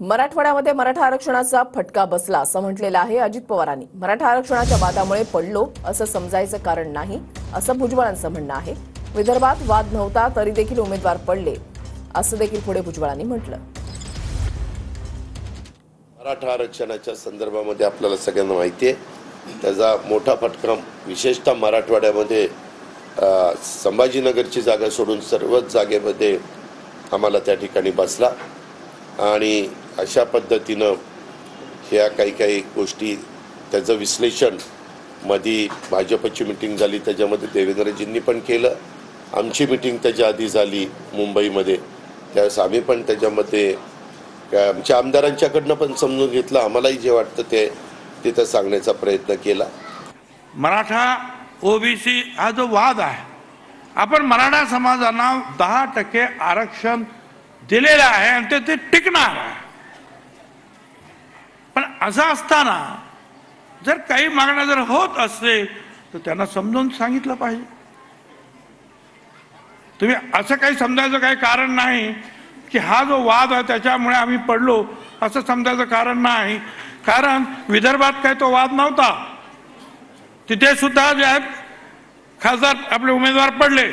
मराठवाड्यामध्ये मराठा आरक्षणाचा फटका बसला असं म्हटलेलं आहे अजित पवारांनी। मराठा आरक्षणाच्या वादामुळे पडलो असं समजायचं कारण नाही असं भुजबळांचं म्हणणं आहे। विदर्भात वाद नव्हता तरी देखील उमेदवार पडले असं देखील पुढे भुजबळांनी म्हटलं। मराठा आरक्षणाच्या संदर्भामध्ये आपल्याला सगळ्यांना माहिती आहे त्याचा मोठा फटका विशेषतः मराठवाड्यामध्ये संभाजीनगरची जागा सोडून सर्वच जागेमध्ये आम्हाला त्या ठिकाणी बसला आणि अशा पद्धतीनं ह्या काही गोष्टी त्याचं विश्लेषण मध्ये भाजपची मीटिंग झाली त्याच्यामध्ये देवेंद्रजींनी पण केलं। आमची मीटिंग त्याच्या आधी झाली मुंबईमध्ये त्यावेळेस आम्ही पण त्याच्यामध्ये आमच्या आमदारांच्याकडनं पण समजून घेतलं। आम्हालाही जे वाटतं ते तिथं सांगण्याचा प्रयत्न केला। मराठा ओबीसी हा जो वाद आहे आपण मराठा समाजाला 10% आरक्षण दिलेलं आहे आणि ते टिकणार आहे। पण असं असताना जर काही मागण्या जर होत असतील तर त्यांना समजून सांगितलं पाहिजे। तुम्ही असं काही समजायचं काही कारण नाही की हा जो वाद आहे त्याच्यामुळे आम्ही पडलो असं समजायचं कारण नाही। कारण विदर्भात काही तो वाद नव्हता, तिथे सुद्धा जे आहेत खासदार आपले उमेदवार पडले।